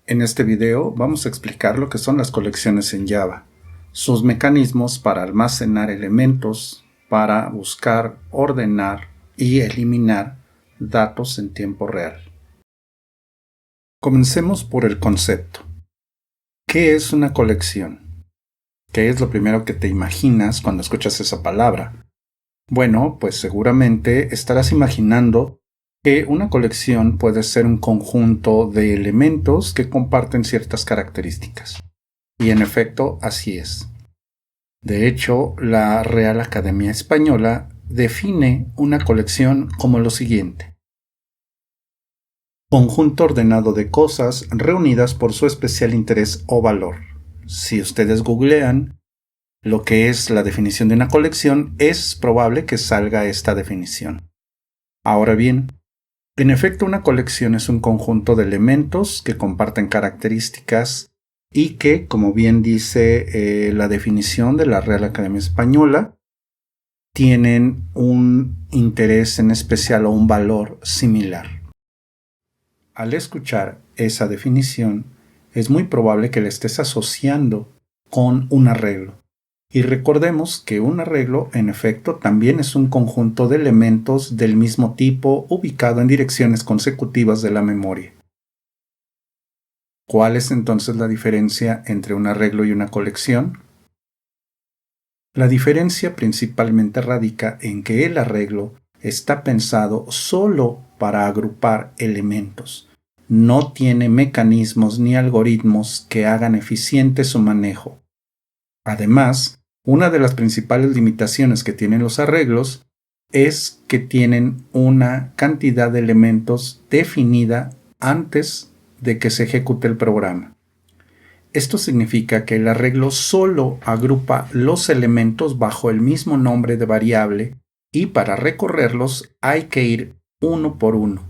En este video vamos a explicar lo que son las colecciones en Java, sus mecanismos para almacenar elementos, para buscar, ordenar y eliminar datos en tiempo real. Comencemos por el concepto. ¿Qué es una colección? ¿Qué es lo primero que te imaginas cuando escuchas esa palabra? Bueno, pues seguramente estarás imaginando que una colección puede ser un conjunto de elementos que comparten ciertas características. Y en efecto, así es. De hecho, la Real Academia Española define una colección como lo siguiente: conjunto ordenado de cosas reunidas por su especial interés o valor. Si ustedes googlean lo que es la definición de una colección, es probable que salga esta definición. Ahora bien, en efecto, una colección es un conjunto de elementos que comparten características y que, como bien dice la definición de la Real Academia Española, tienen un interés en especial o un valor similar. Al escuchar esa definición, es muy probable que la estés asociando con un arreglo. Y recordemos que un arreglo, en efecto, también es un conjunto de elementos del mismo tipo ubicado en direcciones consecutivas de la memoria. ¿Cuál es entonces la diferencia entre un arreglo y una colección? La diferencia principalmente radica en que el arreglo está pensado solo para agrupar elementos. No tiene mecanismos ni algoritmos que hagan eficiente su manejo. Además, una de las principales limitaciones que tienen los arreglos es que tienen una cantidad de elementos definida antes de que se ejecute el programa. Esto significa que el arreglo solo agrupa los elementos bajo el mismo nombre de variable y para recorrerlos hay que ir uno por uno.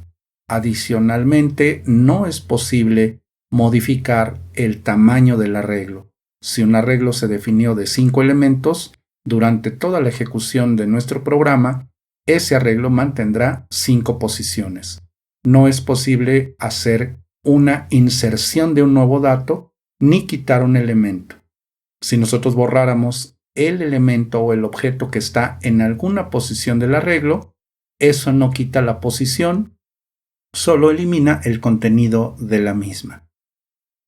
Adicionalmente, no es posible modificar el tamaño del arreglo. Si un arreglo se definió de 5 elementos, durante toda la ejecución de nuestro programa, ese arreglo mantendrá 5 posiciones. No es posible hacer una inserción de un nuevo dato ni quitar un elemento. Si nosotros borráramos el elemento o el objeto que está en alguna posición del arreglo, eso no quita la posición, solo elimina el contenido de la misma.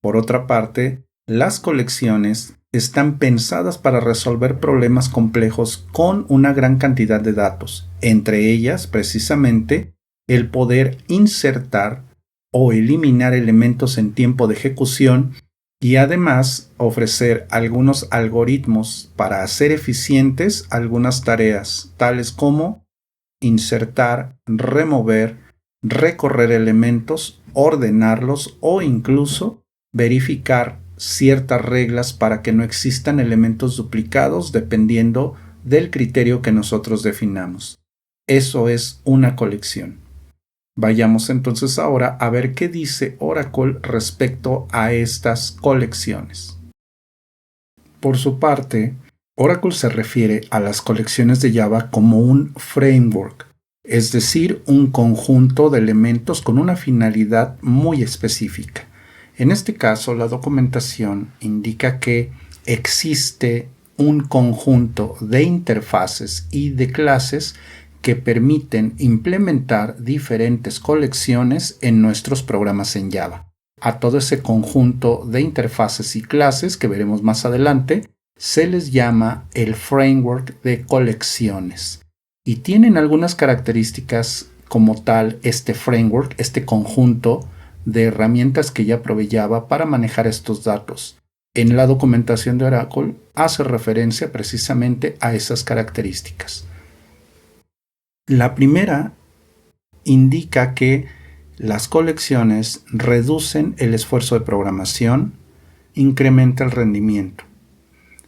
Por otra parte, las colecciones están pensadas para resolver problemas complejos con una gran cantidad de datos, entre ellas, precisamente, el poder insertar o eliminar elementos en tiempo de ejecución y además ofrecer algunos algoritmos para hacer eficientes algunas tareas, tales como insertar, remover, recorrer elementos, ordenarlos o incluso verificar ciertas reglas para que no existan elementos duplicados dependiendo del criterio que nosotros definamos. Eso es una colección. Vayamos entonces ahora a ver qué dice Oracle respecto a estas colecciones. Por su parte, Oracle se refiere a las colecciones de Java como un framework, es decir, un conjunto de elementos con una finalidad muy específica. En este caso, la documentación indica que existe un conjunto de interfaces y de clases que permiten implementar diferentes colecciones en nuestros programas en Java. A todo ese conjunto de interfaces y clases que veremos más adelante se les llama el framework de colecciones y tienen algunas características como tal este framework, este conjunto de herramientas que ya provee Java para manejar estos datos. En la documentación de Oracle hace referencia precisamente a esas características. La primera indica que las colecciones reducen el esfuerzo de programación, incrementa el rendimiento.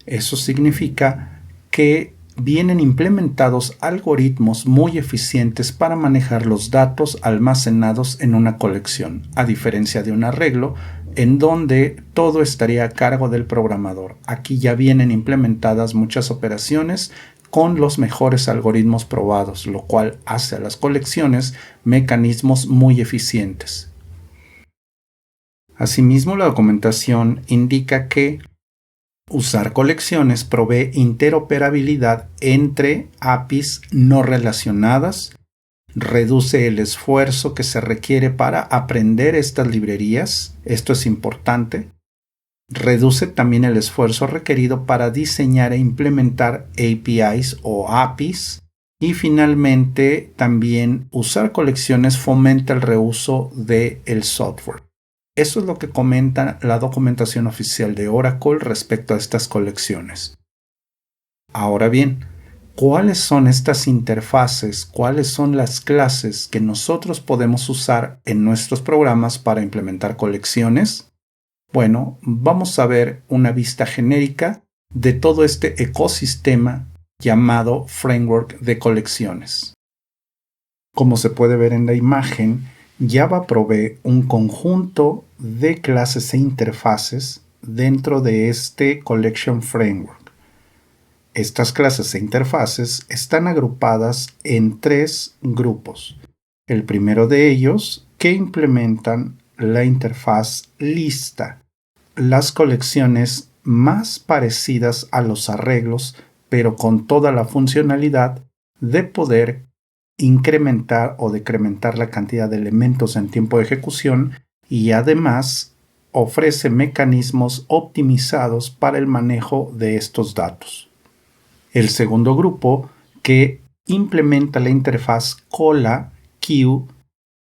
Eso significa que vienen implementados algoritmos muy eficientes para manejar los datos almacenados en una colección, a diferencia de un arreglo en donde todo estaría a cargo del programador. Aquí ya vienen implementadas muchas operaciones con los mejores algoritmos probados, lo cual hace a las colecciones mecanismos muy eficientes. Asimismo, la documentación indica que usar colecciones provee interoperabilidad entre APIs no relacionadas, reduce el esfuerzo que se requiere para aprender estas librerías, esto es importante, reduce también el esfuerzo requerido para diseñar e implementar APIs o APIs, y finalmente también usar colecciones fomenta el reuso del software. Eso es lo que comenta la documentación oficial de Oracle respecto a estas colecciones. Ahora bien, ¿cuáles son estas interfaces? ¿Cuáles son las clases que nosotros podemos usar en nuestros programas para implementar colecciones? Bueno, vamos a ver una vista genérica de todo este ecosistema llamado framework de colecciones. Como se puede ver en la imagen, Java provee un conjunto de clases e interfaces dentro de este Collection Framework. Estas clases e interfaces están agrupadas en 3 grupos. El primero de ellos, que implementan la interfaz lista, las colecciones más parecidas a los arreglos, pero con toda la funcionalidad de poder incrementar o decrementar la cantidad de elementos en tiempo de ejecución, y además ofrece mecanismos optimizados para el manejo de estos datos. El segundo grupo, que implementa la interfaz cola queue,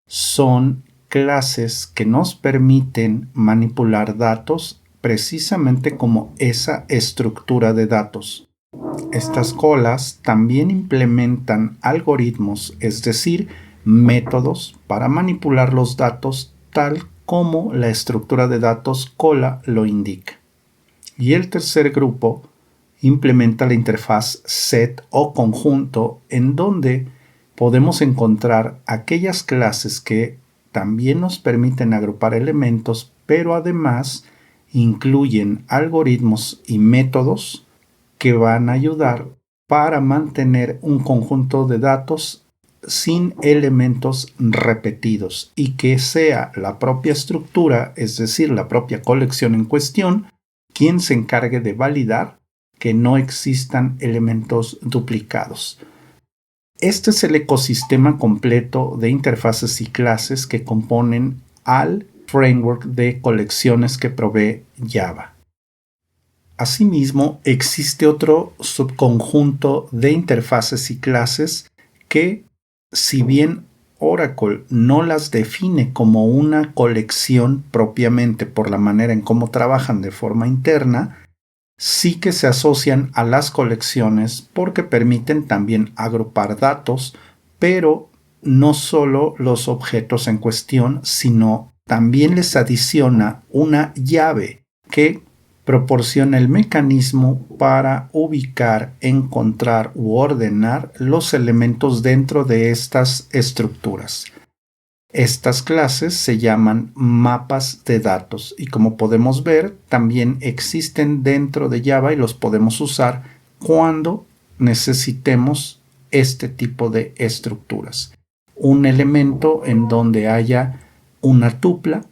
son clases que nos permiten manipular datos precisamente como esa estructura de datos. Estas colas también implementan algoritmos, es decir, métodos para manipular los datos tal como la estructura de datos cola lo indica. Y el tercer grupo implementa la interfaz set o conjunto, en donde podemos encontrar aquellas clases que también nos permiten agrupar elementos, pero además incluyen algoritmos y métodos que van a ayudar para mantener un conjunto de datos sin elementos repetidos, y que sea la propia estructura, es decir, la propia colección en cuestión, quien se encargue de validar que no existan elementos duplicados. Este es el ecosistema completo de interfaces y clases que componen al framework de colecciones que provee Java. Asimismo, existe otro subconjunto de interfaces y clases que, si bien Oracle no las define como una colección propiamente por la manera en cómo trabajan de forma interna, sí que se asocian a las colecciones porque permiten también agrupar datos, pero no solo los objetos en cuestión, sino también les adiciona una llave que proporciona el mecanismo para ubicar, encontrar u ordenar los elementos dentro de estas estructuras. Estas clases se llaman mapas de datos, y como podemos ver, también existen dentro de Java y los podemos usar cuando necesitemos este tipo de estructuras. Un elemento en donde haya una tupla,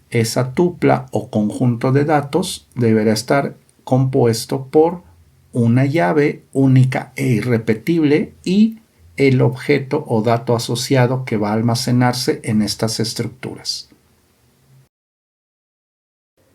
esa tupla o conjunto de datos deberá estar compuesto por una llave única e irrepetible y el objeto o dato asociado que va a almacenarse en estas estructuras.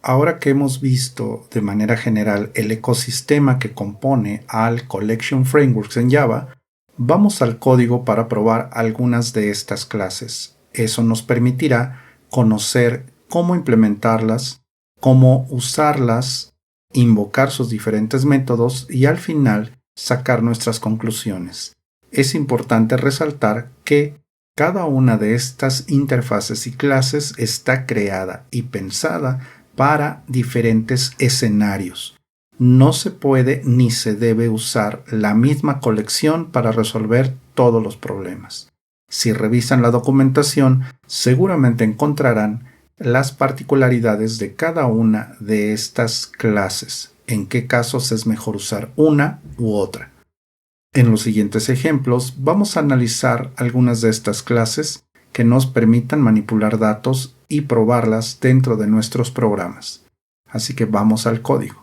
Ahora que hemos visto de manera general el ecosistema que compone al Collection Frameworks en Java, vamos al código para probar algunas de estas clases. Eso nos permitirá conocer cómo implementarlas, cómo usarlas, invocar sus diferentes métodos y al final sacar nuestras conclusiones. Es importante resaltar que cada una de estas interfaces y clases está creada y pensada para diferentes escenarios. No se puede ni se debe usar la misma colección para resolver todos los problemas. Si revisan la documentación, seguramente encontrarán las particularidades de cada una de estas clases, en qué casos es mejor usar una u otra. En los siguientes ejemplos vamos a analizar algunas de estas clases que nos permitan manipular datos y probarlas dentro de nuestros programas. Así que vamos al código.